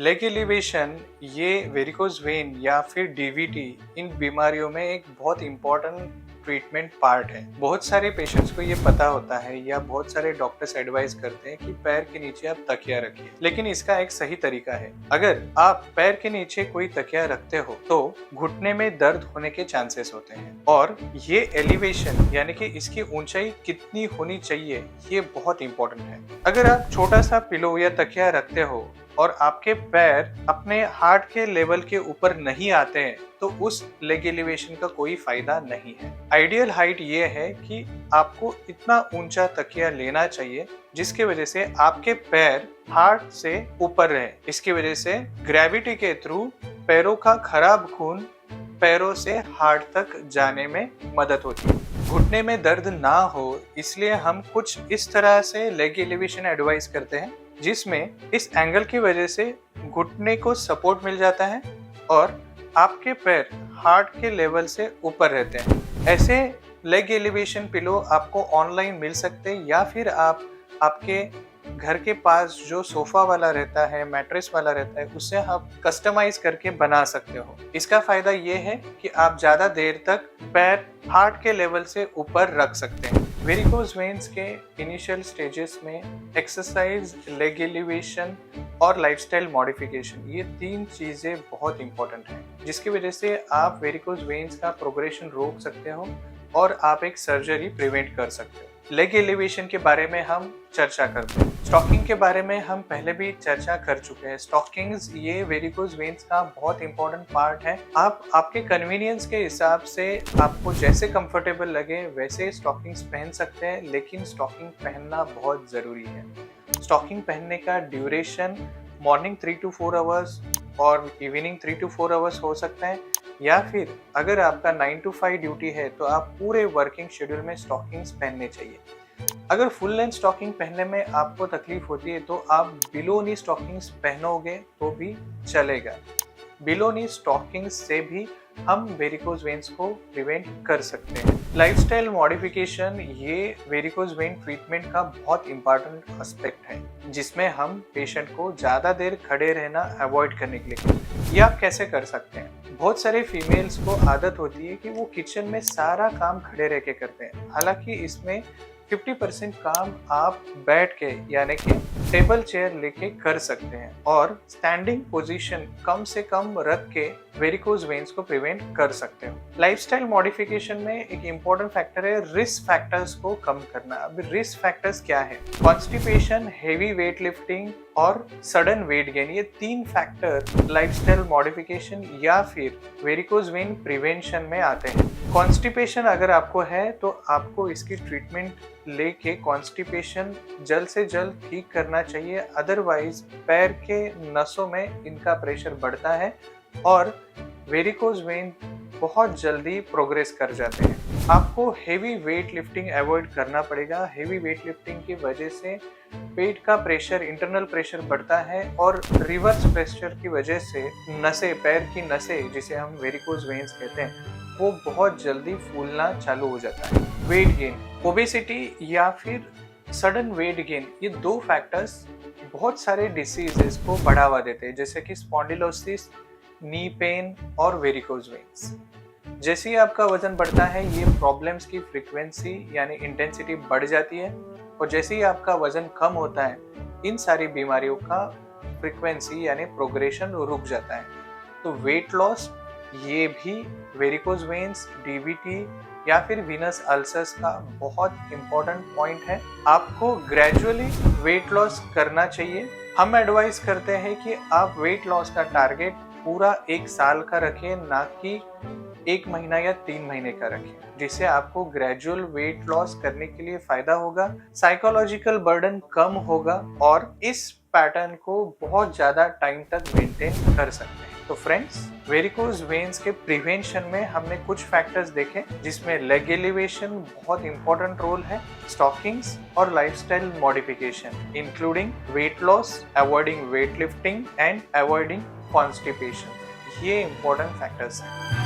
Leg elevation ये varicose vein या फिर डीवीटी इन बीमारियों में एक बहुत इंपॉर्टेंट ट्रीटमेंट पार्ट है। बहुत सारे पेशेंट्स को ये पता होता है या बहुत सारे डॉक्टर्स एडवाइस करते हैं कि पैर के नीचे आप तकिया रखिए, लेकिन इसका एक सही तरीका है। अगर आप पैर के नीचे कोई तकिया रखते हो तो घुटने में दर्द होने के चांसेस होते हैं और ये एलिवेशन यानी कि इसकी ऊंचाई कितनी होनी चाहिए ये बहुत इंपॉर्टेंट है। अगर आप छोटा सा पिलो या तकिया रखते हो और आपके पैर अपने हार्ट के लेवल के ऊपर नहीं आते हैं तो उस लेग एलिवेशन का कोई फायदा नहीं है। आइडियल हाइट ये है कि आपको इतना ऊंचा तकिया लेना चाहिए जिसकी वजह से आपके पैर हार्ट से ऊपर रहे। इसकी वजह से ग्रेविटी के थ्रू पैरों का खराब खून पैरों से हार्ट तक जाने में मदद होती है। घुटने में दर्द ना हो इसलिए हम कुछ इस तरह से लेग एलिवेशन एडवाइस करते हैं जिसमें इस एंगल की वजह से घुटने को सपोर्ट मिल जाता है और आपके पैर हार्ट के लेवल से ऊपर रहते हैं। ऐसे लेग एलिवेशन पिलो आपको ऑनलाइन मिल सकते हैं या फिर आप आपके घर के पास जो सोफा वाला रहता है, मैट्रेस वाला रहता है, उससे आप कस्टमाइज करके बना सकते हो। इसका फायदा ये है कि आप ज्यादा देर तक पैर हार्ट के लेवल से ऊपर रख सकते हैं। वेरिकोज वेन्स के इनिशियल स्टेजेस में एक्सरसाइज, लेग एलिवेशन और लाइफस्टाइल मॉडिफिकेशन ये तीन चीजें बहुत इंपॉर्टेंट हैं जिसकी वजह से आप वेरिकोज वेन्स का प्रोग्रेशन रोक सकते हो और आप एक सर्जरी प्रिवेंट कर सकते हो। लेग एलिवेशन के बारे में हम चर्चा करते हैं। स्टॉकिंग के बारे में हम पहले भी चर्चा कर चुके हैं। स्टॉकिंग्स ये वेरिकोज वेन्स का बहुत इंपॉर्टेंट पार्ट है। आप आपके कन्वीनियंस के हिसाब से आपको जैसे कंफर्टेबल लगे वैसे स्टॉकिंग्स पहन सकते हैं, लेकिन स्टॉकिंग पहनना बहुत जरूरी है। स्टॉकिंग पहनने का ड्यूरेशन मॉर्निंग 3 to 4 आवर्स और इवनिंग 3 to 4 आवर्स हो सकता है, या फिर अगर आपका 9 to 5 ड्यूटी है तो आप पूरे वर्किंग शेड्यूल में स्टॉकिंग्स पहनने चाहिए। अगर फुल लेंथ स्टॉकिंग पहनने में आपको तकलीफ होती है तो आप बिलो नी स्टॉकिंग्स पहनोगे तो भी चलेगा। बिलो नी स्टॉकिंग्स से भी हम वेरिकोज वेन्स को प्रिवेंट कर सकते हैं। लाइफस्टाइल मॉडिफिकेशन ये वेरिकोज वेन ट्रीटमेंट का बहुत इंपॉर्टेंट एस्पेक्ट है जिसमें हम पेशेंट को ज़्यादा देर खड़े रहना अवॉइड करने के लिए। ये आप कैसे कर सकते हैं? बहुत सारे फीमेल्स को आदत होती है कि वो किचन में सारा काम खड़े रह के करते हैं। हालांकि इसमें 50% काम आप बैठ के यानी कि टेबल चेयर लेके कर सकते हैं और स्टैंडिंग पोजीशन कम से कम रख के वेरिकोज वेन्स को प्रिवेंट कर सकते हो। लाइफस्टाइल मॉडिफिकेशन में एक इम्पोर्टेंट फैक्टर है रिस्क फैक्टर्स को कम करना। अब रिस्क फैक्टर्स क्या है? कॉन्स्टिपेशन, हेवी वेट लिफ्टिंग और सडन वेट गेन, ये तीन फैक्टर लाइफस्टाइल मॉडिफिकेशन या फिर वेरिकोज वेन प्रिवेंशन में आते हैं। कॉन्स्टिपेशन अगर आपको है तो आपको इसकी ट्रीटमेंट लेके कॉन्स्टिपेशन जल्द से जल्द ठीक करना चाहिए, अदरवाइज पैर के नसों में इनका प्रेशर बढ़ता है और वेरिकोज वेन बहुत जल्दी प्रोग्रेस कर जाते हैं। आपको हेवी वेट लिफ्टिंग अवॉइड करना पड़ेगा। हेवी वेट लिफ्टिंग की वजह से पेट का प्रेशर, इंटरनल प्रेशर बढ़ता है और रिवर्स प्रेशर की वजह से नसें, पैर की नसें जिसे हम वेरिकोज वेन्स कहते हैं, वो बहुत जल्दी फूलना चालू हो जाता है। वेट गेन, ओबेसिटी या फिर सडन वेट गेन, ये दो फैक्टर्स बहुत सारे डिसीजेस को बढ़ावा देते हैं जैसे कि स्पॉन्डिलोसिस, नी पेन और वेरिकोज वेन्स। जैसे ही आपका वजन बढ़ता है ये प्रॉब्लम्स की फ्रीक्वेंसी यानी इंटेंसिटी बढ़ जाती है और जैसे ही आपका वजन कम होता है इन सारी बीमारियों का फ्रीक्वेंसी यानी प्रोग्रेशन रुक जाता है। तो वेट लॉस ये भी वेरिकोज वेन्स, डीवीटी या फिर वीनस अल्सर्स का बहुत इंपॉर्टेंट पॉइंट है। आपको ग्रेजुअली वेट लॉस करना चाहिए। हम एडवाइस करते हैं कि आप वेट लॉस का टारगेट पूरा 1 साल का रखें, ना कि 1 महीना या 3 महीने का रखें, जिससे आपको ग्रेजुअल वेट लॉस करने के लिए फायदा होगा, साइकोलॉजिकल बर्डन कम होगा और इस पैटर्न को बहुत ज्यादा टाइम तक मेंटेन कर सकते हैं। तो फ्रेंड्स, वेरिकोज वेन्स के प्रिवेंशन में हमने कुछ फैक्टर्स देखे जिसमें लेग एलिवेशन बहुत इंपॉर्टेंट रोल है, स्टॉकिंग्स और lifestyle modification including weight loss, avoiding weight lifting and avoiding constipation, ये इंपॉर्टेंट फैक्टर्स हैं।